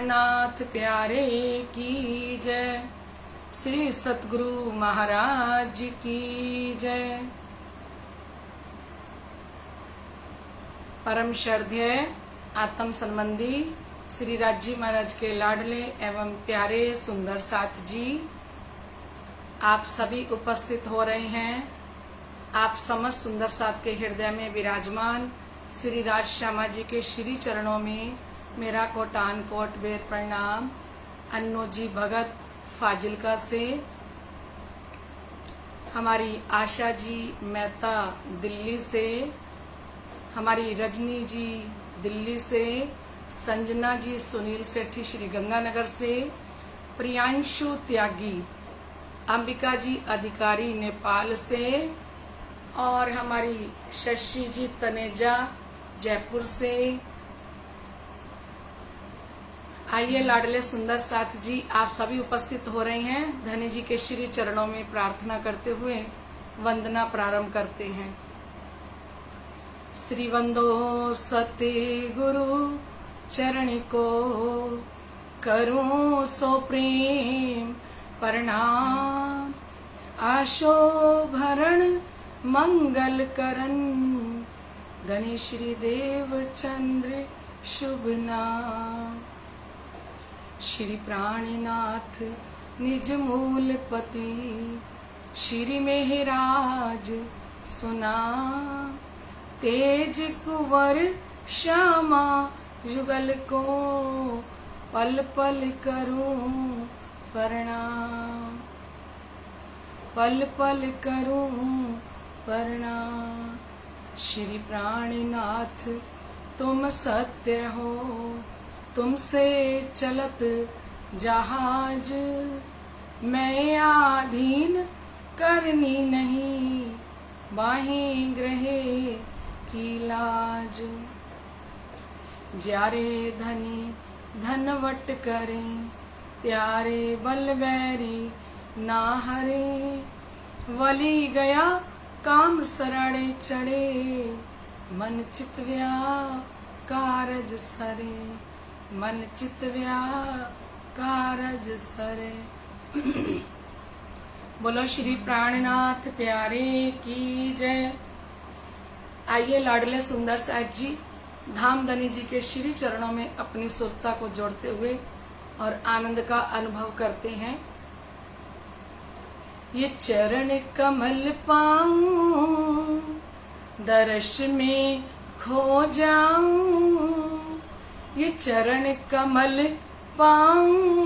नाथ प्यारे की जय। श्री सतगुरु महाराज की जय। परम श्रद्धेय आत्म संबंधी श्री राजी महाराज के लाडले एवं प्यारे सुंदर साथ जी, आप सभी उपस्थित हो रहे हैं। आप समस्त सुंदर साथ के हृदय में विराजमान श्री राज श्यामा जी के श्री चरणों में मेरा कोटान कोट बेर प्रणाम। अन्नो जी भगत फाजिलका से, हमारी आशा जी मेहता दिल्ली से, हमारी रजनी जी दिल्ली से, संजना जी सुनील सेठी श्री गंगानगर से, प्रियांशु त्यागी अंबिका जी अधिकारी नेपाल से, और हमारी शशि जी तनेजा जयपुर से। आइए लाडले सुंदर साथ जी, आप सभी उपस्थित हो रहे हैं। धनी जी के श्री चरणों में प्रार्थना करते हुए वंदना प्रारंभ करते हैं। श्री वंदो सते गुरु चरण को करूं सो प्रेम प्रणाम। आशो भरण मंगल करन धनी श्री देव चंद्र शुभ नाम। श्री प्राणनाथ निज मूल पति श्री मेहराज सुना। तेज कुंवर श्यामा युगल को पल पल करूं प्रणाम, पल पल करूं प्रणाम। श्री प्राणनाथ तुम सत्य हो, तुमसे चलत जहाज। मैं आधीन करनी नहीं, बाहें ग्रहे की लाज। ज्यारे धनी धनवट करें, त्यारे बलबैरी ना हरे। वली गया काम सरणे चढ़े, मन चितव्या कारज सरे, मन चितव्या कारज सरे। बोलो श्री प्राणनाथ प्यारे की जय। आइए लाडले सुंदर साथ जी, धामधनी जी के श्री चरणों में अपनी सुरता को जोड़ते हुए और आनंद का अनुभव करते हैं। ये चरण कमल पाऊं, दर्श में खो जाऊं। ये चरण कमल पाऊं,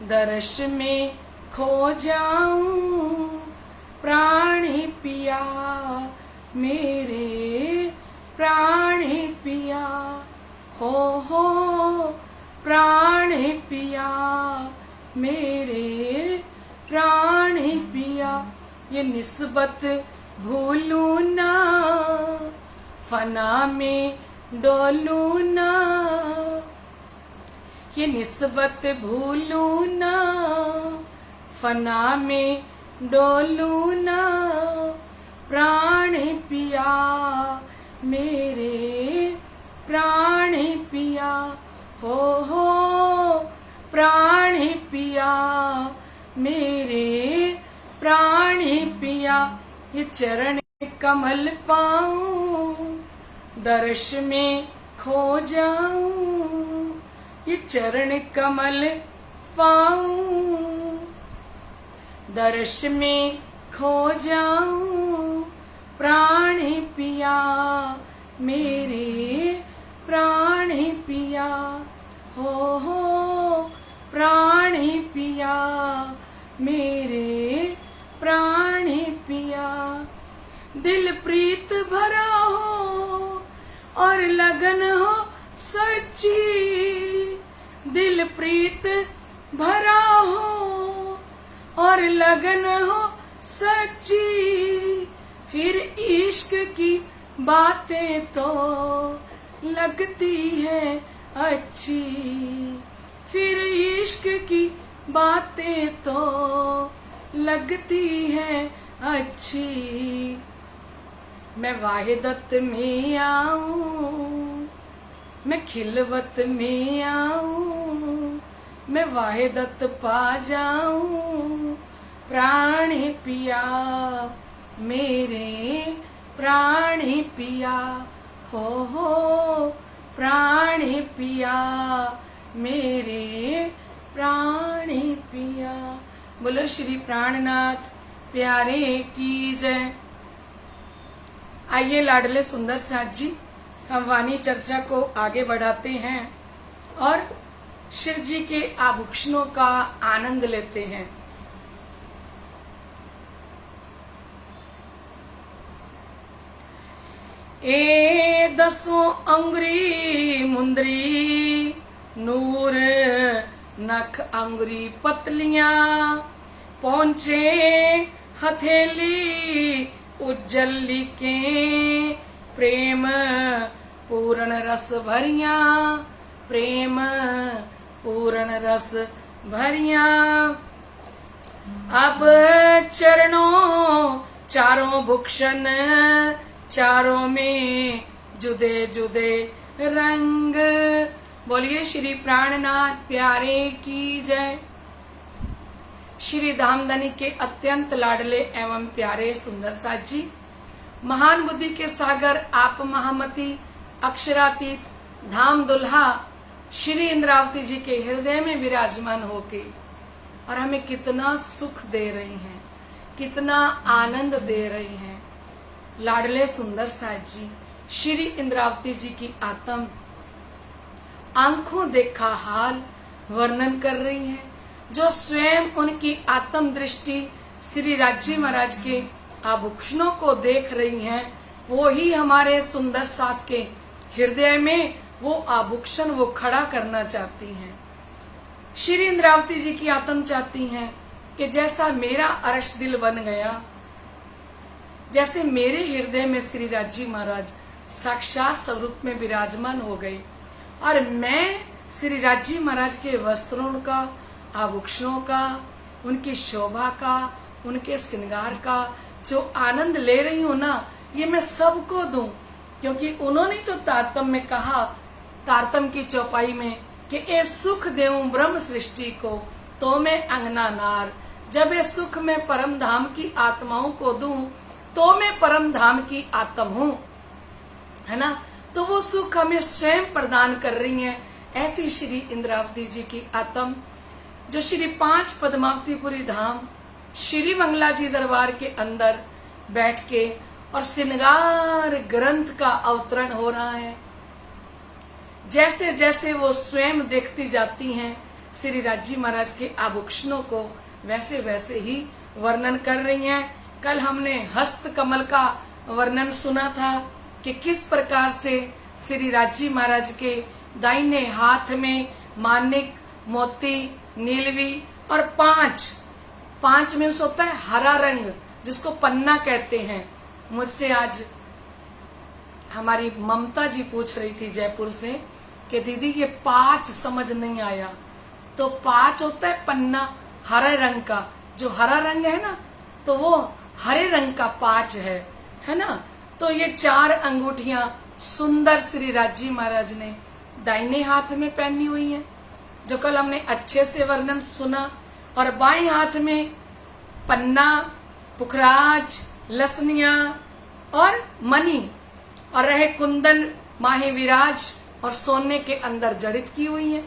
दर्श में खो जाऊं। प्राणी पिया मेरे, प्राणी पिया हो, प्राणी पिया मेरे, प्राणी पिया। ये निस्बत भूलूं ना, फना में डोलूं ना। ये निस्बत भूलूं ना, फना में डोलूं ना। प्राणी पिया मेरे, प्राणी पिया हो, प्राणी पिया मेरे, प्राणी पिया। ये चरण कमल पाऊं, दर्श में खो जाऊं। ये चरण कमल पाऊं, दर्श में खो जाऊं। प्राणी पिया मेरे, प्राणी पिया हो, प्राणी पिया मेरे, प्राणी पिया। दिल प्रीत भरा हो और लगन हो सच्ची। दिल प्रीत भरा हो और लगन हो सच्ची। फिर इश्क की बातें तो लगती है अच्छी। फिर इश्क की बातें तो लगती है अच्छी। मैं वाहिदत में आऊं, मैं खिलवत में आऊं। मैं वाहिदत पा जाऊं। प्राण पिया मेरे प्राण पिया, हो प्राण पिया मेरे प्राण पिया। बोलो श्री प्राणनाथ प्यारे की जय। आइए लाडले सुंदर साथ जी, हम वाणी चर्चा को आगे बढ़ाते हैं और शिव जी के आभूषणों का आनंद लेते हैं। ए दसों अंगुरी मुंदरी नूर, नख अंगुरी पतलियां, पहुंचे हथेली उज्जली के, प्रेम पूर्ण रस भरिया, प्रेम पूर्ण रस भरिया। अब चरणों चारों भूषण, चारों में जुदे जुदे रंग। बोलिए श्री प्राणनाथ प्यारे की जय। श्री धामधनी के अत्यंत लाडले एवं प्यारे सुंदर साथ जी, महान बुद्धि के सागर आप महामती अक्षरातीत धाम दुल्हा श्री इंद्रावती जी के हृदय में विराजमान होके और हमें कितना सुख दे रही हैं, कितना आनंद दे रही हैं। लाडले सुंदर साथ जी श्री इंद्रावती जी की आत्म आंखों देखा हाल वर्णन कर रही हैं, जो स्वयं उनकी आत्म दृष्टि श्री राज्य महाराज के आभूषणों को देख रही हैं, वो ही हमारे सुंदर साथ के हृदय में वो आभूषण वो खड़ा करना चाहती हैं। श्री इंद्रावती जी की आत्म चाहती हैं कि जैसा मेरा अरश दिल बन गया, जैसे मेरे हृदय में श्री राज्य महाराज साक्षात स्वरूप में विराजमान हो गए और मैं श्री राज्य महाराज के वस्त्रों का, आभूषणों का, उनकी शोभा का, उनके श्रृंगार का जो आनंद ले रही हूं ना, ये मैं सबको दूं, क्योंकि उन्होंने तो तारतम में कहा, तारतम की चौपाई में कि ए सुख देऊं ब्रह्म सृष्टि को, तो मैं अंगना नार। जब ये सुख मैं परम धाम की आत्माओं को दूं, तो मैं परम धाम की आत्म हूं, है ना। तो वो सुख हमें स्वयं प्रदान कर रही हैं। ऐसी श्री इंद्रावती जी की आत्म जो श्री 5 पद्मावतीपुरी धाम श्री मंगला जी दरबार के अंदर बैठ के और श्रृंगार ग्रंथ का अवतरण हो रहा है। जैसे जैसे वो स्वयं देखती जाती हैं श्री राज्य महाराज के आभूषणों को, वैसे वैसे ही वर्णन कर रही हैं। कल हमने हस्त कमल का वर्णन सुना था कि किस प्रकार से श्री राज्य महाराज के दाहिने हाथ में मानिक, मोती, नीलवी और 5 मीन्स होता है हरा रंग, जिसको पन्ना कहते हैं। मुझसे आज हमारी ममता जी पूछ रही थी जयपुर से कि दीदी ये 5 समझ नहीं आया। तो 5 होता है पन्ना हरे रंग का, जो हरा रंग है ना, तो वो हरे रंग का 5 है ना। तो ये 4 अंगूठियां सुंदर श्री राज्य महाराज ने दाहिने हाथ में पहनी हुई हैं, जो कल हमने अच्छे से वर्णन सुना। और बाएं हाथ में पन्ना, पुखराज, लसनिया और मणि, और रहे कुंदन माहे विराज और सोने के अंदर जड़ित की हुई है।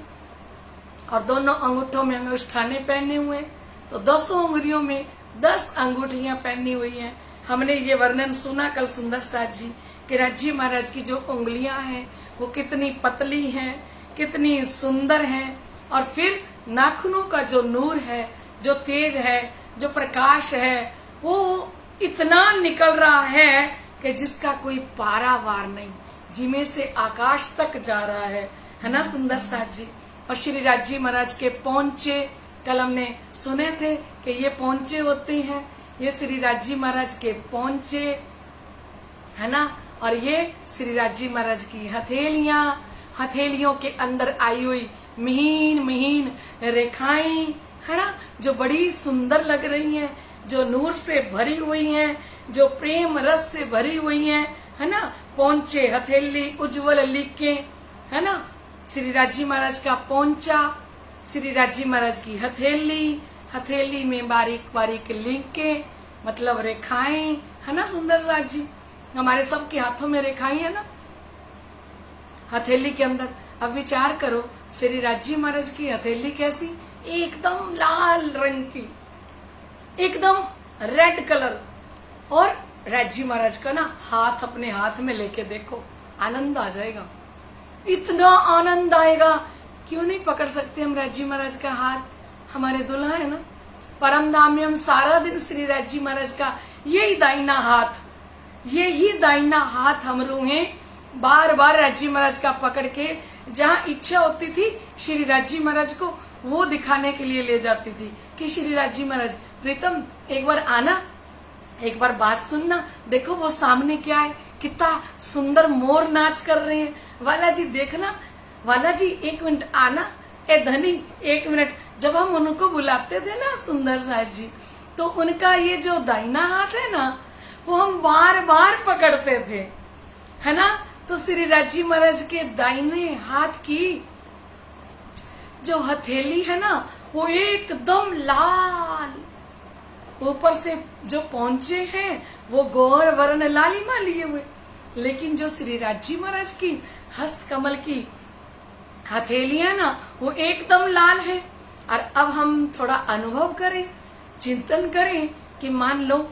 और दोनों अंगूठों में अंगूठाने पहने हुए हैं, तो 10 उंगलियों में 10 अंगूठियां पहनी हुई हैं। हमने ये वर्णन सुना कल सुंदर साथ जी कि राज्य महाराज की जो उंगलियां हैं वो कितनी पतली हैं, कितनी सुंदर हैं। और फिर नाखूनों का जो नूर है, जो तेज है, जो प्रकाश है, वो इतना निकल रहा है कि जिसका कोई पारावार नहीं, जिमे से आकाश तक जा रहा है ना सुंदर साथ जी। और श्री राज्य महाराज के पौंचे कल हमने सुने थे कि ये पौंचे होते हैं, ये श्री राज्य महाराज के पौंचे है ना। और ये श्री राज्य महाराज की हथेलियां, हथेलियों के अंदर आई हुई महीन महीन रेखाएं है ना, जो बड़ी सुंदर लग रही हैं, जो नूर से भरी हुई हैं, जो प्रेम रस से भरी हुई हैं, है ना। पौंचे, हथेली, उज्जवल लीके, है ना। श्री राज्य महाराज का पौंचा श्री राजी महाराज की हथेली, हथेली में बारीक बारीक लिंकें मतलब रेखाएं, है ना सुंदर साथ जी। हमारे सबके हाथों में रेखाएं है ना हथेली के अंदर। अब विचार करो श्री राजी महाराज की हथेली कैसी, एकदम लाल रंग की, एकदम रेड कलर। और राजी महाराज का ना हाथ अपने हाथ में लेके देखो, आनंद आ जाएगा, इतना आनंद आएगा। क्यों नहीं पकड़ सकते हम राजी महाराज का हाथ, हमारे दुल्हा है ना। परम धाम में हम सारा दिन श्री राजी महाराज का यही दाहिना हाथ, यही दाहिना हाथ हम रूहें बार बार राजी महाराज का पकड़ के जहाँ इच्छा होती थी श्री राजी महाराज को वो दिखाने के लिए ले जाती थी कि श्री राजी महाराज प्रीतम एक बार आना, एक बार बात सुनना, देखो वो सामने क्या है, कितना सुंदर मोर नाच कर रहे हैं। वाला जी देखना, वाला जी एक मिनट आना, ए धनी एक मिनट। जब हम उनको बुलाते थे ना सुंदर साथ जी, तो उनका ये जो दाहिना हाथ है ना वो हम बार बार पकड़ते थे, है ना। तो श्री राजी महाराज के दाहिने हाथ की जो हथेली है ना वो एकदम लाल, ऊपर से जो पहुंचे हैं वो गौर वर्ण लालिमा लिए हुए, लेकिन जो श्री राजी महाराज की हस्त कमल की हथेली है ना वो एकदम लाल है। और अब हम थोड़ा अनुभव करें, चिंतन करें कि मान लो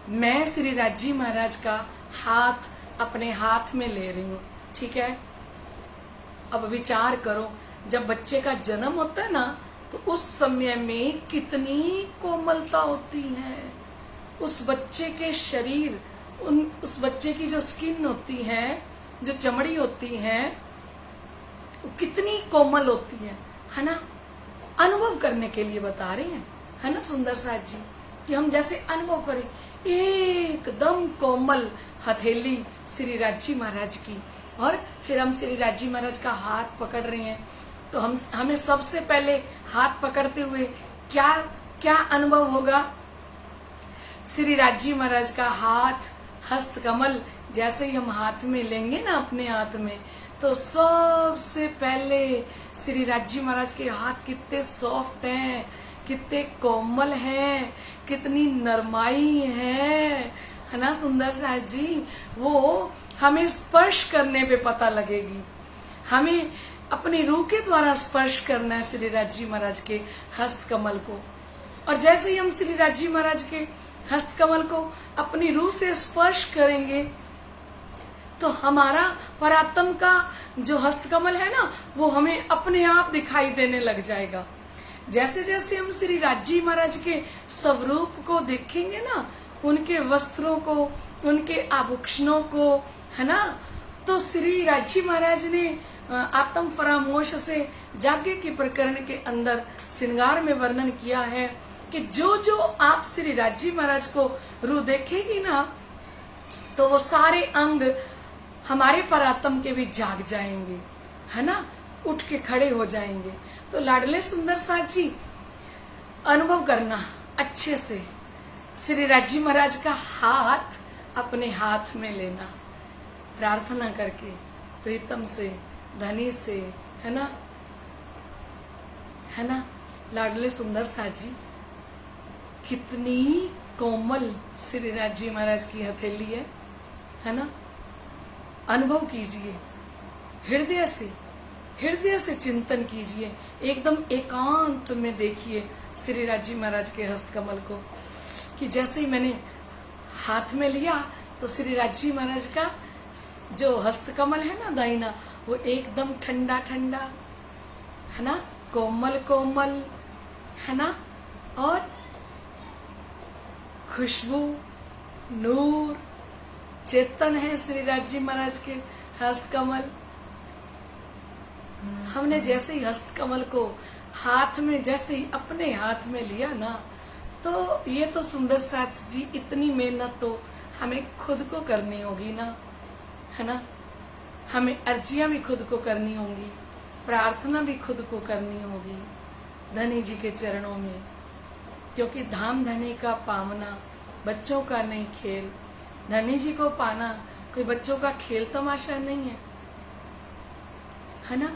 मैं श्री राजी महाराज का हाथ अपने हाथ में ले रही हूँ, ठीक है। अब विचार करो जब बच्चे का जन्म होता है ना तो उस समय में कितनी कोमलता होती है, उस बच्चे के शरीर, उस बच्चे की जो स्किन होती है, जो चमड़ी होती है वो कितनी कोमल होती है ना। अनुभव करने के लिए बता रहे हैं, है ना सुंदर साथ जी, कि हम जैसे अनुभव करें एकदम कोमल हथेली श्री राजी महाराज की। और फिर हम श्री राजी महाराज का हाथ पकड़ रहे हैं तो हमें सबसे पहले हाथ पकड़ते हुए क्या क्या अनुभव होगा। श्री राजी महाराज का हाथ हस्त कमल जैसे ही हम हाथ में लेंगे ना अपने हाथ में, तो सबसे पहले श्री राजी महाराज के हाथ कितने सॉफ्ट हैं, कितने कोमल हैं, कितनी नरमाई है ना सुंदर साथ जी। वो हमें स्पर्श करने पे पता लगेगी, हमें अपनी रूह के द्वारा स्पर्श करना है श्री राजी महाराज के हस्त कमल को। और जैसे ही हम श्री राजी महाराज के हस्त कमल को अपनी रूह से स्पर्श करेंगे तो हमारा परात्म का जो हस्त कमल है ना वो हमें अपने आप दिखाई देने लग जाएगा। जैसे जैसे हम श्री राजी महाराज के स्वरूप को देखेंगे ना, उनके वस्त्रों को, उनके आभूषणों को, है ना, तो श्री राजी महाराज ने आत्म परामोश से जाग्ञ के प्रकरण के अंदर श्रृंगार में वर्णन किया है कि जो जो आप श्री राजी महाराज को रूह देखेगी ना तो वो सारे अंग हमारे परात्म के भी जाग जाएंगे, है ना, उठ के खड़े हो जाएंगे। तो लाडले सुंदर साथ जी अनुभव करना अच्छे से, श्री राजी महाराज का हाथ अपने हाथ में लेना, प्रार्थना करके प्रीतम से, धनी से, है ना, है ना। लाडले सुंदर साथ जी कितनी कोमल श्री राजी महाराज की हथेली है ना। अनुभव कीजिए, हृदय से चिंतन कीजिए, एकदम एकांत में देखिए श्री राजी महाराज के हस्त कमल को, कि जैसे ही मैंने हाथ में लिया तो श्री राजी महाराज का जो हस्त कमल है ना दाहिना वो एकदम ठंडा ठंडा, है ना, कोमल कोमल, है ना, और खुशबू, नूर, चेतन है श्री राजी महाराज के हस्त कमल। हमने जैसे ही हस्त कमल को हाथ में, जैसे ही अपने हाथ में लिया ना, तो ये तो सुंदर साथ जी इतनी मेहनत तो हमें खुद को करनी होगी ना, है ना। हमें अर्जियां भी खुद को करनी होंगी, प्रार्थना भी खुद को करनी होगी धनी जी के चरणों में, क्योंकि धाम धनी का पावना बच्चों का नहीं खेल। धनी जी को पाना कोई बच्चों का खेल तमाशा नहीं है ना।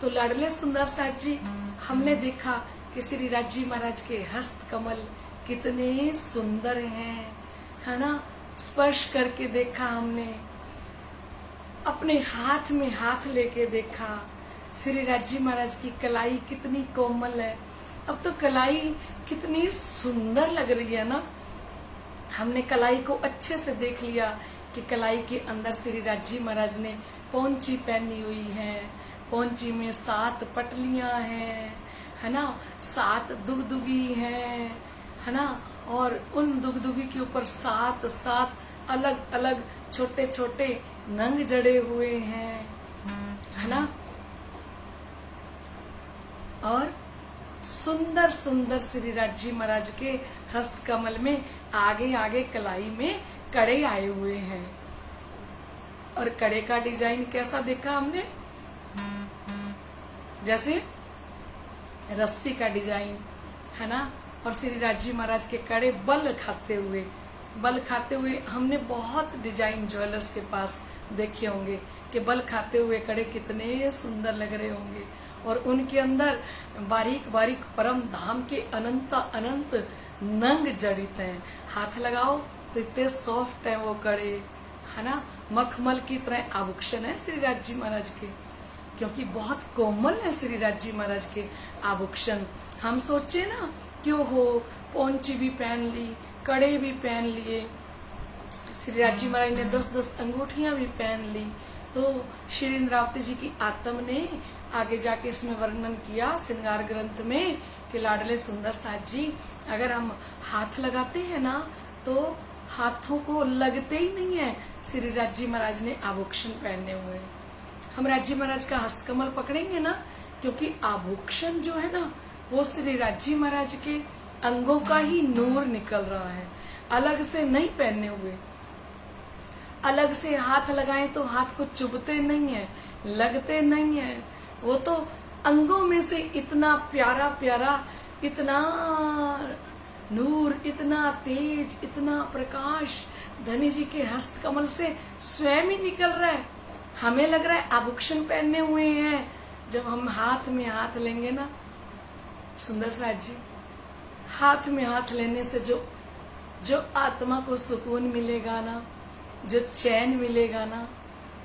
तो लाडले सुंदर साथ जी हमने देखा कि श्री राज जी महाराज के हस्त कमल कितने सुंदर हैं, है ना। स्पर्श करके देखा हमने, अपने हाथ में हाथ लेके देखा। श्री राज जी महाराज की कलाई कितनी कोमल है, अब तो कलाई कितनी सुंदर लग रही है ना। हमने कलाई को अच्छे से देख लिया कि कलाई के अंदर श्री राज जी महाराज ने पौंची पहनी हुई है। पौंची में 7 पटलियां हैं, है ना, 7 दुगदुगी हैं, है ना। और उन दुगदुगी के ऊपर 7 अलग अलग छोटे छोटे नंग जड़े हुए हैं, है ना। और सुंदर सुंदर श्री राज जी महाराज के हस्त कमल में आगे आगे कलाई में कड़े आए हुए हैं। और कड़े का डिजाइन कैसा देखा हमने, जैसे रस्सी का डिजाइन, है ना। और श्री राज जी महाराज के कड़े बल खाते हुए हमने बहुत डिजाइन ज्वेलर्स के पास देखे होंगे कि बल खाते हुए कड़े कितने सुंदर लग रहे होंगे। और उनके अंदर बारीक बारीक परम धाम के अनंत अनंत नंग जड़ित हैं। हाथ लगाओ तो इतने सॉफ्ट हैं वो कड़े, है ना। मखमल की तरह आभूषण है श्री राज जी महाराज के, क्योंकि बहुत कोमल है श्री राज जी महाराज के आभूषण। हम सोचे ना कि हो पौंची भी पहन ली, कड़े भी पहन लिए, श्री राज जी महाराज ने 10-10 अंगूठियां भी पहन ली। तो श्री इंद्रावती जी की आत्म ने आगे जाके इसमें वर्णन किया श्रृंगार ग्रंथ में कि लाडले सुंदर साथ जी अगर हम हाथ लगाते हैं ना तो हाथों को लगते ही नहीं है श्री राज जी महाराज ने आभूषण पहने हुए। हम राज जी महाराज का हस्तकमल पकड़ेंगे ना, क्योंकि आभूषण जो है ना वो श्री राज जी महाराज के अंगों का ही नूर निकल रहा है, अलग से नहीं पहने हुए। अलग से हाथ लगाएं तो हाथ को चुभते नहीं है, लगते नहीं है, वो तो अंगों में से इतना प्यारा प्यारा, इतना नूर, इतना तेज, इतना प्रकाश धनी जी के हस्त कमल से स्वयं ही निकल रहा है। हमें लग रहा है आभूषण पहने हुए हैं, जब हम हाथ में हाथ लेंगे ना सुंदर साथ जी, हाथ में हाथ लेने से जो आत्मा को सुकून मिलेगा ना, जो चैन मिलेगा ना,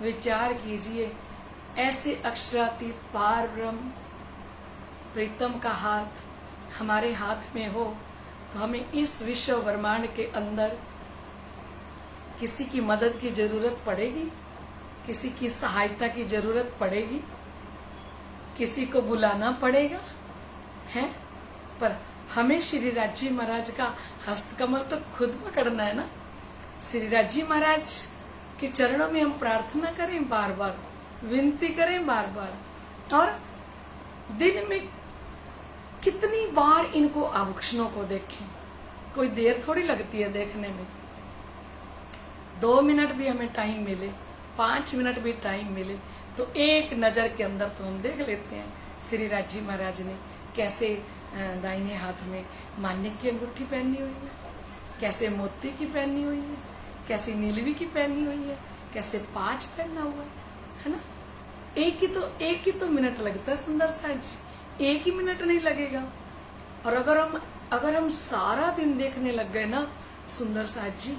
विचार कीजिए ऐसे अक्षरातीत पार ब्रह्म प्रीतम का हाथ हमारे हाथ में हो तो हमें इस विश्व ब्रह्मांड के अंदर किसी की मदद की जरूरत पड़ेगी, किसी की सहायता की जरूरत पड़ेगी, किसी को बुलाना पड़ेगा है, पर हमें श्री राज जी महाराज का हस्तकमल तो खुद पकड़ना है ना। श्री राज जी महाराज के चरणों में हम प्रार्थना करें बार बार, विनती करें बार बार, और दिन में कितनी बार इनको आभूषणों को देखें। कोई देर थोड़ी लगती है देखने में, 2 मिनट भी हमें टाइम मिले, 5 मिनट भी टाइम मिले तो एक नजर के अंदर तो हम देख लेते हैं श्री राज जी महाराज ने कैसे दाहिने हाथ में मानिक की अंगूठी पहनी हुई है, कैसे मोती की पहनी हुई है, कैसे नीलवी की पहनी हुई है, कैसे 5 पहना हुआ है ना। एक ही तो मिनट लगता है सुंदर साथ जी, 1 ही मिनट नहीं लगेगा। और अगर हम सारा दिन देखने लग गए ना सुंदर साथ जी,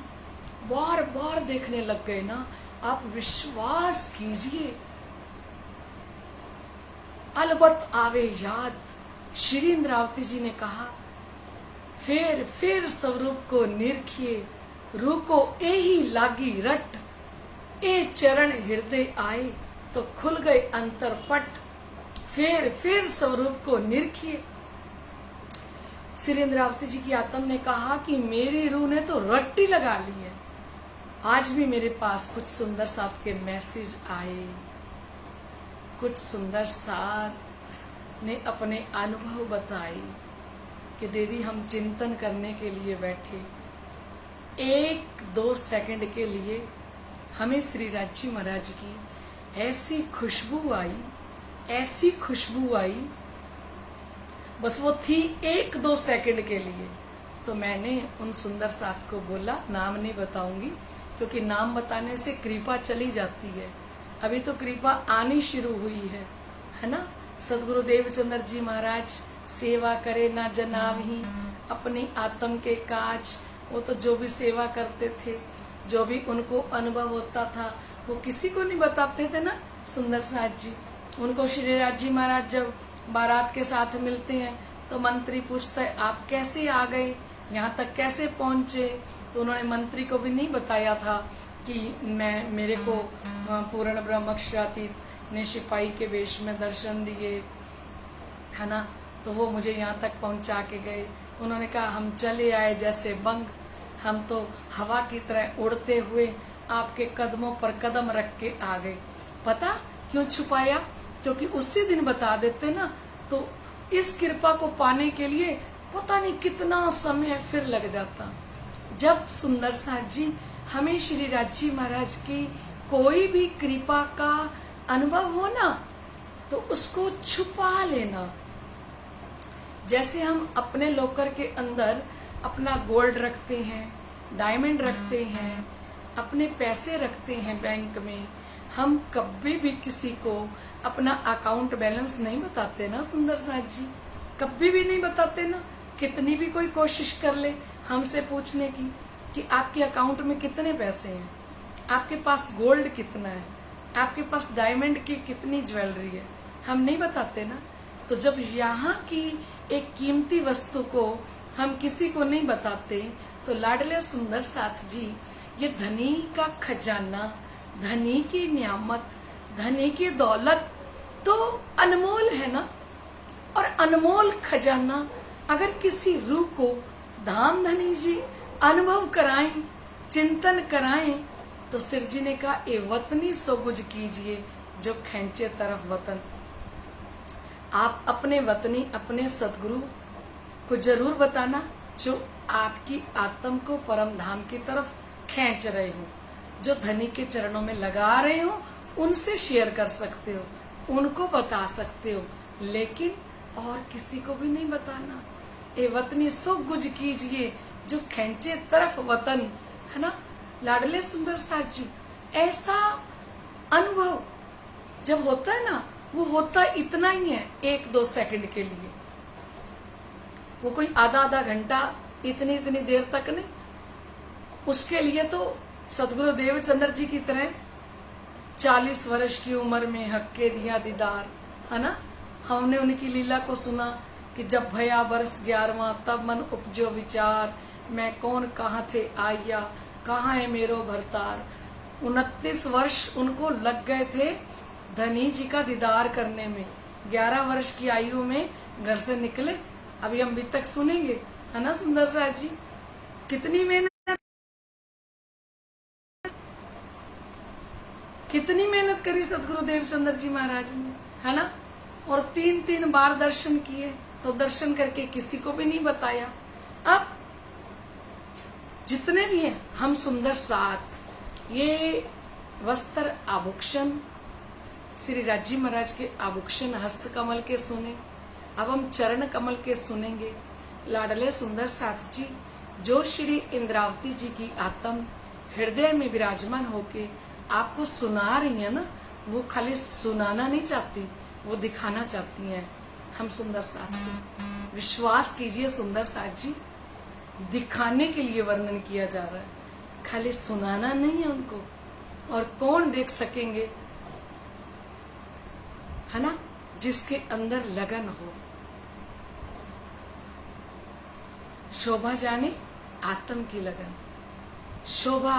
बार बार देखने लग गए ना, आप विश्वास कीजिए अलबत्त आवे याद। श्री इंद्रावती जी ने कहा फिर स्वरूप को निरखिए, रुको एही लागी रट, ए चरण हृदय आए तो खुल गए अंतरपट, फिर स्वरूप को निरखिए। श्री इंद्रावती जी की आत्म ने कहा कि मेरी रूह ने तो रट्टी लगा ली है। आज भी मेरे पास कुछ सुंदर साथ के मैसेज आए, कुछ सुंदर साथ ने अपने अनुभव बताए कि दीदी हम चिंतन करने के लिए बैठे, 1-2 सेकंड के लिए हमें श्री राज जी महाराज की ऐसी खुशबू आई, बस वो थी 1-2 सेकंड के लिए। तो मैंने उन सुंदर साथ को बोला, नाम नहीं बताऊंगी क्योंकि नाम बताने से कृपा चली जाती है, अभी तो कृपा आनी शुरू हुई है ना। सदगुरु देवचंद्र जी महाराज सेवा करे ना जनावही अपनी आत्म के काज। वो तो जो भी सेवा करते थे, जो भी उनको अनुभव होता था, वो किसी को नहीं बताते थे ना सुंदर साथ जी। उनको श्री राज जी महाराज जब बारात के साथ मिलते हैं तो मंत्री पूछता है आप कैसे आ गए, यहाँ तक कैसे पहुंचे। तो उन्होंने मंत्री को भी नहीं बताया था कि मेरे को पूर्ण ब्रह्मक्षरातीत ने सिपाही के वेश में दर्शन दिए, है ना, तो वो मुझे यहाँ तक पहुंचा के गए। उन्होंने कहा हम चले आए जैसे बंग, हम तो हवा की तरह उड़ते हुए आपके कदमों पर कदम रख के आ गए। पता क्यों छुपाया? क्योंकि उसी दिन बता देते ना तो इस कृपा को पाने के लिए पता नहीं कितना समय फिर लग जाता। जब सुंदर साथ जी हमें श्री राज जी महाराज की कोई भी कृपा का अनुभव हो ना तो उसको छुपा लेना। जैसे हम अपने लॉकर के अंदर अपना गोल्ड रखते हैं, डायमंड रखते हैं, अपने पैसे रखते हैं बैंक में, हम कभी भी किसी को अपना अकाउंट बैलेंस नहीं बताते ना सुंदर साथ जी, कभी भी नहीं बताते ना। कितनी भी कोई कोशिश कर ले हमसे पूछने की कि आपके अकाउंट में कितने पैसे हैं, आपके पास गोल्ड कितना है, आपके पास डायमंड की कितनी ज्वेलरी है, हम नहीं बताते ना। तो जब यहाँ की एक कीमती वस्तु को हम किसी को नहीं बताते तो लाडले सुंदर साथ जी ये धनी का खजाना, धनी की नियामत, धनी की दौलत तो अनमोल है ना। और अनमोल खजाना अगर किसी रूह को धाम धनी जी अनुभव कराएं, चिंतन कराएं तो सिर जी ने कहा ए वतनी सो गुज कीजिए जो खैंचे तरफ वतन। आप अपने वतनी अपने सदगुरु को जरूर बताना जो आपकी आत्म को परम धाम की तरफ खींच रहे हो, जो धनी के चरणों में लगा रहे हो, उनसे शेयर कर सकते हो, उनको बता सकते हो, लेकिन और किसी को भी नहीं बताना। ए वतनी सो गुज कीजिए जो खींचे तरफ वतन, है ना लाडले सुंदर साथ जी। ऐसा अनुभव जब होता है ना वो होता इतना ही है 1-2 सेकंड के लिए, वो कोई आधा घंटा इतनी देर तक नहीं। उसके लिए तो सदगुरु देवचंद्र जी की तरह 40 वर्ष की उम्र में हक्के दिया दीदार, है ना। हमने उनकी लीला को सुना कि जब भया वर्ष 11वां तब मन उपजो विचार, मैं कौन कहाँ थे आया कहाँ है मेरो भरतार। 29 वर्ष उनको लग गए थे धनी जी का दीदार करने में। 11 वर्ष की आयु में घर से निकले। अभी हम भी तक सुनेंगे, है ना सुंदर साथ जी, कितनी मेहनत करी सदगुरु देवचंद्र जी महाराज ने, है ना। और 3 बार दर्शन किए, तो दर्शन करके किसी को भी नहीं बताया। अब जितने भी हैं हम सुंदर साथ ये वस्त्र आभूषण श्री राज जी महाराज के आभूषण हस्त कमल के सुने, अब हम चरण कमल के सुनेंगे। लाडले सुंदर साथ जी जो श्री इंद्रावती जी की आत्म हृदय में विराजमान होके आपको सुना रही है ना, वो खाली सुनाना नहीं चाहती, वो दिखाना चाहती हैं हम सुंदर साथ को। विश्वास कीजिए सुंदर साथ जी, दिखाने के लिए वर्णन किया जा रहा है, खाली सुनाना नहीं है उनको। और कौन देख सकेंगे, है ना, जिसके अंदर लगन हो। शोभा जाने आत्म की लगन, शोभा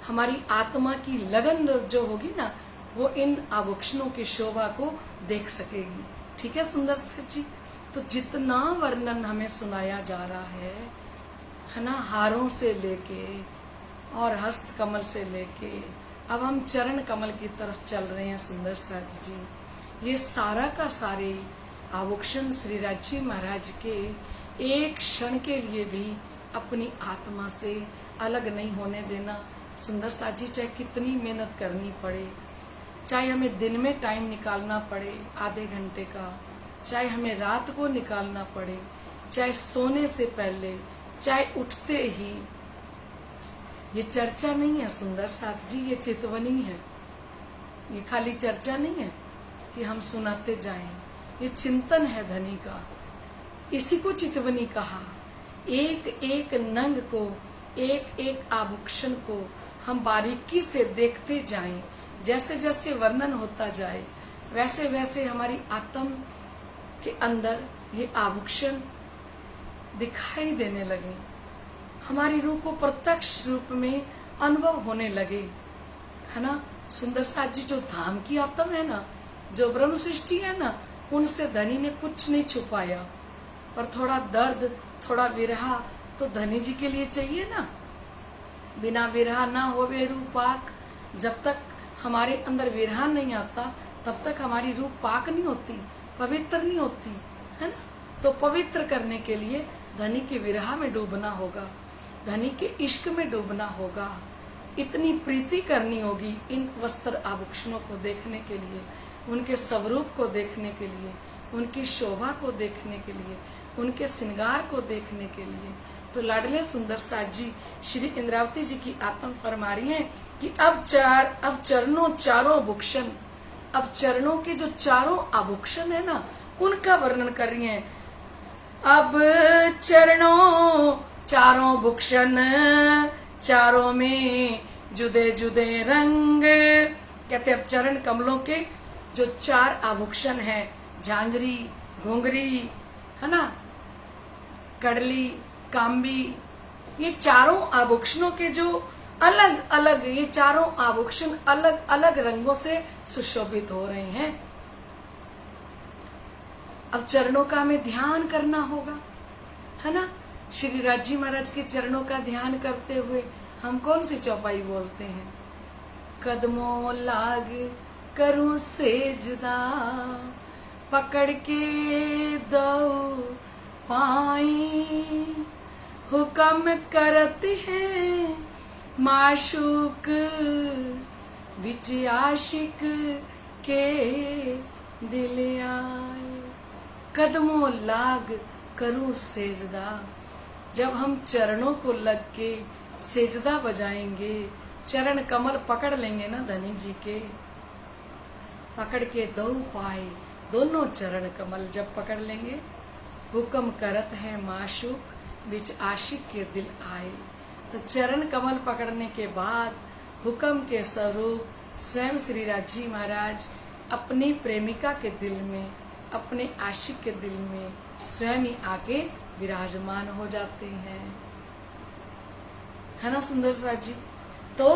हमारी आत्मा की लगन जो होगी ना वो इन आभूषणों की शोभा को देख सकेगी। ठीक है सुंदर साथ जी। तो जितना वर्णन हमें सुनाया जा रहा है ना, हारों से लेके और हस्त कमल से लेके अब हम चरण कमल की तरफ चल रहे हैं सुंदर साथ जी। ये सारा का सारे आभूषण श्री राज जी महाराज के एक क्षण के लिए भी अपनी आत्मा से अलग नहीं होने देना सुंदर साथ जी। चाहे कितनी मेहनत करनी पड़े, चाहे हमें दिन में टाइम निकालना पड़े आधे घंटे का, चाहे हमें रात को निकालना पड़े, चाहे सोने से पहले, चाहे उठते ही। ये चर्चा नहीं है सुंदर साथ जी, ये चितवनी है। ये खाली चर्चा नहीं है कि हम सुनाते जाएं, ये चिंतन है धनी का। इसी को चितवनी कहा। एक एक नंग को, एक एक आभूषण को हम बारीकी से देखते जाएं। जैसे जैसे वर्णन होता जाए वैसे वैसे हमारी आत्म के अंदर ये आभूषण दिखाई देने लगे, हमारी रूह को प्रत्यक्ष रूप में अनुभव होने लगे, है ना। सुंदर साथ जी जो धाम की आत्म है ना, जो ब्रह्म सृष्टि है ना, उनसे धनी ने कुछ नहीं छुपाया। पर थोड़ा दर्द, थोड़ा विरहा तो धनी जी के लिए चाहिए ना। बिना विरहा ना होवे रूह पाक। जब तक हमारे अंदर विरहा नहीं आता तब तक हमारी रूह पाक नहीं होती, पवित्र नहीं होती, है ना। तो पवित्र करने के लिए धनी के विरहा में डूबना होगा, धनी के इश्क में डूबना होगा। इतनी प्रीति करनी होगी इन वस्त्र आभूषणों को देखने के लिए, उनके स्वरूप को देखने के लिए, उनकी शोभा को देखने के लिए, उनके श्रृंगार को देखने के लिए। तो लाडले सुंदर साथ जी श्री इंद्रावती जी की आत्म फरमा रही है कि अब चरणों चारों भूषण, अब चरणों के जो चारों आभूषण है ना, उनका वर्णन कर रही है। अब चरणों चारों भूषण, चारों में जुदे जुदे रंग। कहते अब चरण कमलों के जो चार आभूषण है, झांझरी, घुंघरी, है ना, कड़ली, कांबी, ये चारों आभूषणों के जो अलग अलग, ये चारों आभूषण अलग अलग रंगों से सुशोभित हो रहे हैं। अब चरणों का हमें ध्यान करना होगा, है ना। श्री राजी महाराज के चरणों का ध्यान करते हुए हम कौन सी चौपाई बोलते हैं? कदमों लाग करूं सेजदा, पकड़ के दो पाई, हुक्म करत है माशूक, बिच आशिक के दिल आए। कदमों लाग करूं सेजदा, जब हम चरणों को लग के सेजदा बजाएंगे, चरण कमल पकड़ लेंगे ना धनी जी के, पकड़ के दो पाए, दोनों चरण कमल जब पकड़ लेंगे, हुक्म करत है माशूक, बिच आशिक के दिल आए। तो चरण कमल पकड़ने के बाद हुक्म के स्वरूप स्वयं श्री राजी महाराज अपनी प्रेमिका के दिल में, अपने आशिक के दिल में स्वयं ही आके विराजमान हो जाते हैं, है ना सुंदर सा जी। तो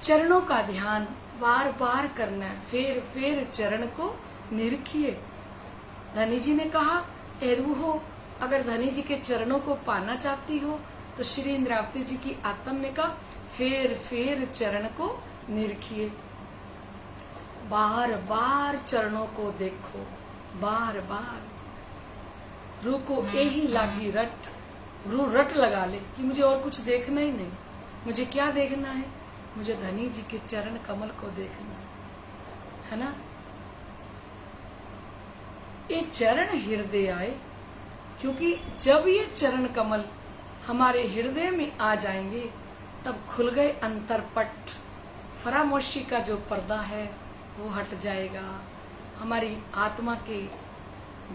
चरणों का ध्यान बार बार करना है, फेर फेर चरण को निरखिए। धनी जी ने कहा, ए रूहो, अगर धनी जी के चरणों को पाना चाहती हो तो श्री इंद्रावती जी की आत्म ने कहा, फेर फेर चरण को निरखिए, बार बार चरणों को देखो, बार बार। रूह को यही लागी रट, रूह रट लगा ले कि मुझे और कुछ देखना ही नहीं। मुझे क्या देखना है? मुझे धनी जी के चरण कमल को देखना है ना। ये चरण हृदय आए, क्योंकि जब ये चरण कमल हमारे हृदय में आ जाएंगे तब खुल गए अंतरपट, फरामोशी का जो पर्दा है वो हट जाएगा। हमारी आत्मा के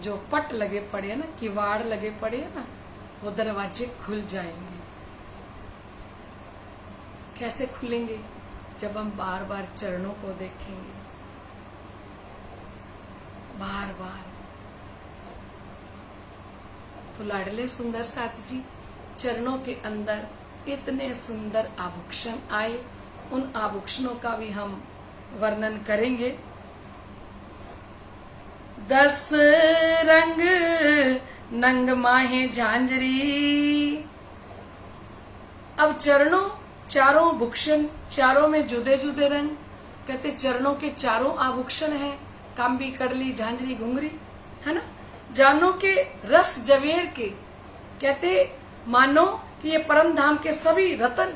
जो पट लगे पड़े हैं ना, किवाड़ लगे पड़े हैं ना, वो दरवाजे खुल जाएंगे। कैसे खुलेंगे? जब हम बार बार चरणों को देखेंगे, बार बार। तो लाडले सुंदर साथ जी चरणों के अंदर इतने सुंदर आभूषण आए, उन आभूषणों का भी हम वर्णन करेंगे। 10 रंग नंग माहे झांझरी। अब चरणों चारों भूषण, चारों में जुदे जुदे रंग। कहते चरणों के चारों आभूषण हैं, कांबी, कड़ली, झांझरी, घुंघरी, है ना। जानों के रस जवेर के, कहते मानो कि ये परम धाम के सभी रतन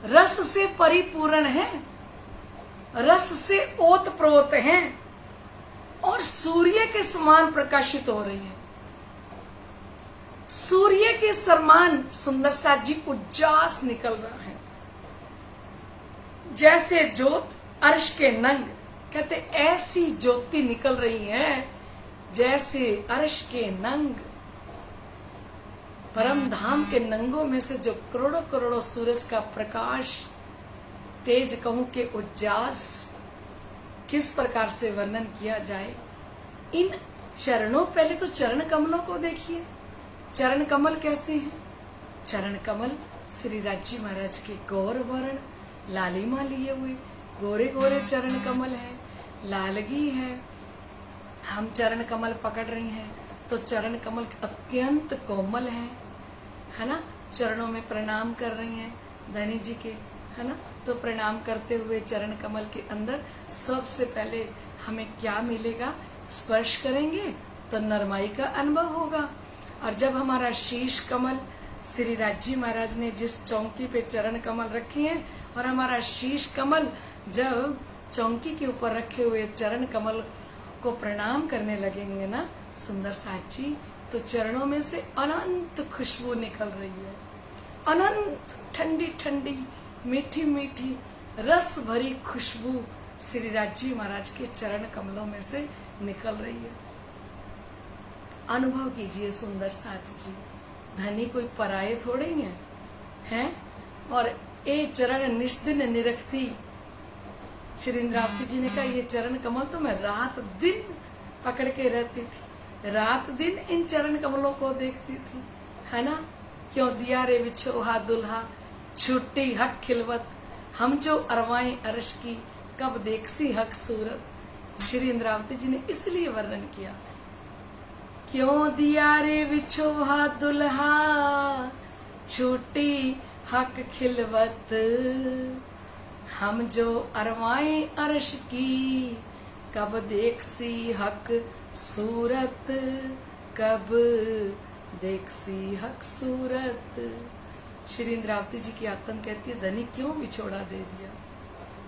रस से परिपूर्ण हैं, रस से ओतप्रोत हैं और सूर्य के समान प्रकाशित हो रही है। सूर्य के समान सुंदर सा जी उज्जास निकल रहा है। जैसे ज्योत अर्श के नंग कहते ऐसी ज्योति निकल रही है जैसे अर्श के नंग, परम धाम के नंगों में से जो करोड़ों करोड़ों सूरज का प्रकाश, तेज कहूं के उज्जास, किस प्रकार से वर्णन किया जाए। इन चरणों, पहले तो चरण कमलों को देखिए, चरण कमल कैसे हैं। चरण कमल श्री राजी महाराज के गौर वर्ण लालिमा लिए हुए गोरे गोरे चरण कमल है, लालगी है। हम चरण कमल पकड़ रही हैं तो चरण कमल अत्यंत कोमल है ना। चरणों में प्रणाम कर रही हैं धनी जी के, है ना। तो प्रणाम करते हुए चरण कमल के अंदर सबसे पहले हमें क्या मिलेगा, स्पर्श करेंगे तो नरमाई का अनुभव होगा। और जब हमारा शीश कमल, श्री राजी महाराज ने जिस चौकी पे चरण कमल रखे हैं, और हमारा शीश कमल जब चौकी के ऊपर रखे हुए चरण कमल को प्रणाम करने लगेंगे ना सुंदर साची, तो चरणों में से अनंत खुशबू निकल रही है, अनंत ठंडी ठंडी मीठी मीठी रस भरी खुशबू श्री राजी महाराज के चरण कमलों में से निकल रही है। अनुभव कीजिए सुंदर साथी जी, धनी कोई पराये थोड़े ही हैं। और ये चरण निष्दिन निरखती, श्री इंद्रावती जी ने कहा ये चरण कमल तो मैं रात दिन पकड़ के रहती थी, रात दिन इन चरण कमलों को देखती थी, है ना। क्यों दिया रे विछोहा दुल्हा, छुट्टी हक खिलवत, हम जो अरवाएं अर्श की, कब देखसी हक सूरत। श्री इंद्रावती जी ने इसलिए वर्णन किया, क्यों दिया रे विछोहा दुल्हा, छुट्टी हक खिलवत, हम जो अरवाएं अर्श की, कब देखसी हक सूरत, कब देखसी हक सूरत। श्री इंद्रावती जी की आत्मा कहती है, धनी क्यों विछोड़ा दे दिया,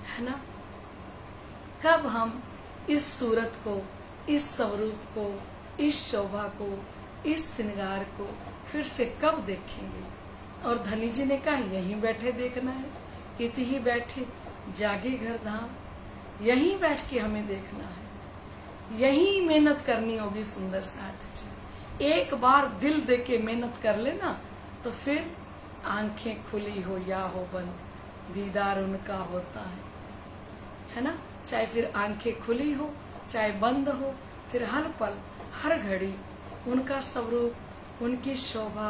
है ना। कब हम इस सूरत को, इस स्वरूप को, इस शोभा को, इस श्रृंगार को फिर से कब देखेंगे। और धनी जी ने कहा यहीं बैठे देखना है, इति ही बैठे जागे घर धाम, यहीं बैठ के हमें देखना है, यहीं मेहनत करनी होगी सुंदर साथ जी। एक बार दिल दे के मेहनत कर लेना तो फिर आंखें खुली हो या हो बंद, दीदार उनका होता है ना। चाहे फिर आंखें खुली हो चाहे बंद हो, फिर हर पल हर घड़ी उनका स्वरूप, उनकी शोभा,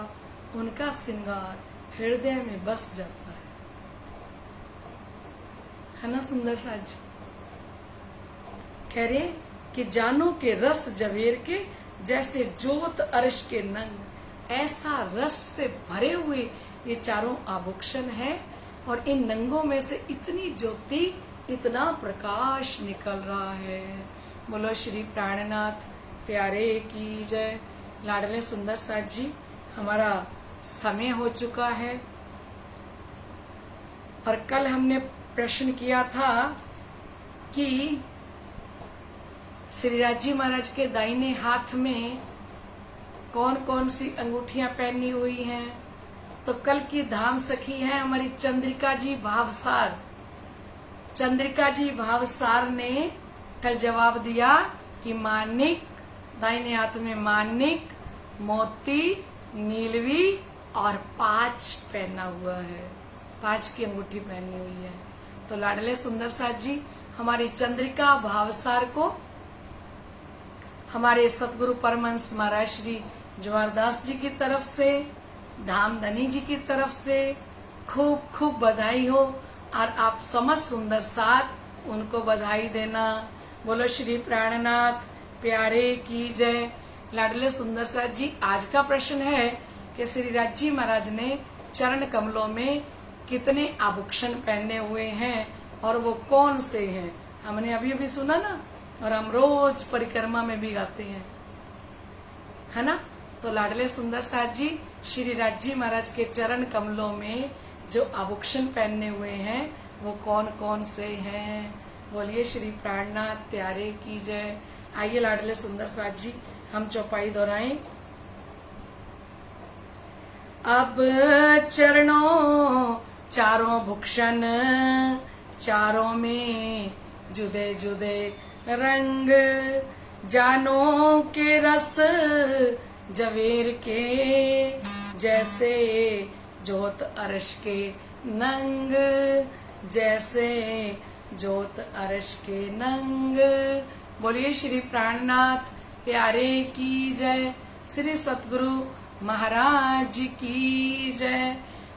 उनका श्रृंगार हृदय में बस जाता है ना सुंदर साज। कह रहे कि जानो के रस जवेर के, जैसे जोत अर्श के नंग, ऐसा रस से भरे हुए ये चारों आभूषण है। और इन नंगों में से इतनी ज्योति, इतना प्रकाश निकल रहा है। बोलो श्री प्राणनाथ प्यारे की जय। लाडले सुंदर साथ जी, हमारा समय हो चुका है। और कल हमने प्रश्न किया था कि श्री राजी महाराज के दाहिने हाथ में कौन कौन सी अंगूठियां पहनी हुई हैं। तो कल की धाम सखी है हमारी चंद्रिका जी भावसार। चंद्रिका जी भावसार ने कल जवाब दिया कि मानिक, दाहिने हाथ में मानिक, मोती, नीलवी और 5 पहना हुआ है, 5 की अंगूठी पहनी हुई है। तो लाडले सुंदर साथ जी, हमारी चंद्रिका भावसार को हमारे सतगुरु परमहंस महाराज श्री जवाहरदास जी की तरफ से, धामधनी जी की तरफ से खूब खूब बधाई हो। और आप समस्त सुंदर साथ उनको बधाई देना। बोलो श्री प्राणनाथ प्यारे की जय। लाडले सुंदर साथ जी, आज का प्रश्न है कि श्री राजी महाराज ने चरण कमलों में कितने आभूषण पहने हुए हैं और वो कौन से हैं। हमने अभी अभी सुना ना, और हम रोज परिक्रमा में भी गाते हैं, है ना। तो लाडले सुंदर साथ जी, श्री राजी महाराज के चरण कमलों में जो आभूषण पहने हुए हैं वो कौन कौन से हैं। बोलिए श्री प्राणनाथ प्यारे की जय। आइए लाडले सुंदर साथ जी, हम चौपाई दोहराएं। अब चरणों चारों भूषण, चारों में जुदे जुदे रंग जानो के रस जवेर के, जैसे जोत अरश के नंग, जैसे जोत अरश के नंग। बोलिए श्री प्राणनाथ प्यारे की जय, श्री सतगुरु महाराज की जय।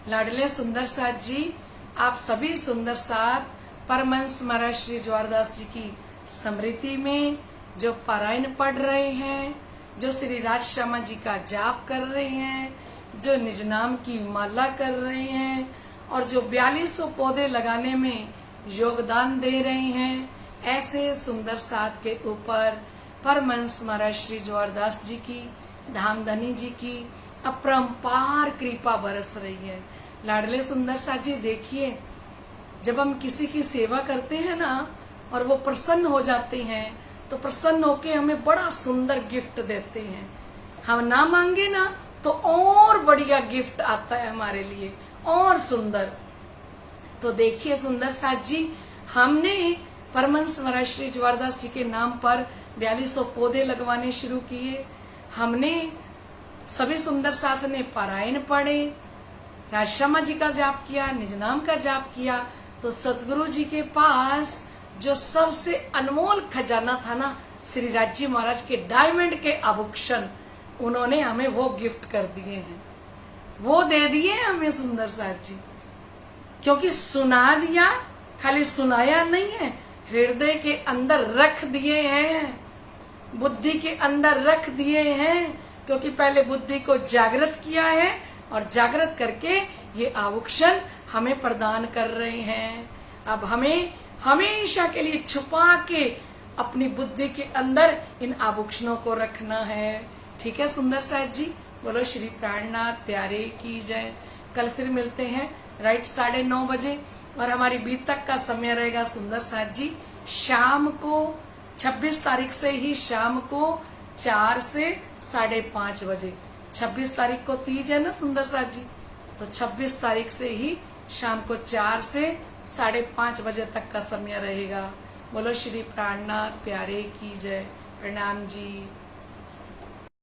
लाडले सुंदर साथ जी, आप सभी सुंदर साथ परमहंस महाराज श्री ज्वारदास जी की स्मृति में जो पारायण पढ़ रहे हैं, जो श्री राज श्यामा जी का जाप कर रहे हैं, जो निज नाम की माला कर रहे हैं और जो 4200 पौधे लगाने में योगदान दे रहे हैं, ऐसे सुंदर साथ के ऊपर परमहंस महाराज श्री ज्वारदास जी की, धामधनी जी की अपरंपार कृपा बरस रही है। लाडले सुंदर साथ जी देखिए, जब हम किसी की सेवा करते हैं ना और वो प्रसन्न हो जाते हैं तो प्रसन्न होके हमें बड़ा सुंदर गिफ्ट देते हैं। हम ना मांगे ना तो और बढ़िया गिफ्ट आता है हमारे लिए, और सुंदर। तो देखिए सुंदर साथ जी, हमने परमहंस महाराज श्री ज्वारदास जी के नाम पर 4200 पौधे लगवाने शुरू किए। हमने सभी सुंदर साथ ने पारायण पढ़े, राजश्यामा जी का जाप किया, निज नाम का जाप किया। तो सतगुरु जी के पास जो सबसे अनमोल खजाना था ना, श्री राजी महाराज के डायमंड के आभूषण, उन्होंने हमें वो गिफ्ट कर दिए हैं, वो दे दिए हमें सुंदर साथ जी। क्योंकि सुना दिया, खाली सुनाया नहीं है, हृदय के अंदर रख दिए हैं, बुद्धि के अंदर रख दिए हैं। क्योंकि पहले बुद्धि को जागृत किया है और जागृत करके ये आभूषण हमें प्रदान कर रहे हैं। अब हमें हमेशा के लिए छुपा के अपनी बुद्धि के अंदर इन आभूषणों को रखना है। ठीक है सुंदर साथ जी, बोलो श्री प्राणनाथ प्यारे की जय। कल फिर मिलते हैं राइट 9:30 बजे और हमारी बीतक का समय रहेगा सुंदर साथ जी शाम को 26 तारीख से ही शाम को 4 से 5:30 बजे। 26 तारीख को तीज है ना सुंदर साथ जी, तो 26 तारीख से ही शाम को 4 से 5:30 बजे तक का समय रहेगा। बोलो श्री प्राणनाथ प्यारे की जय। प्रणाम जी।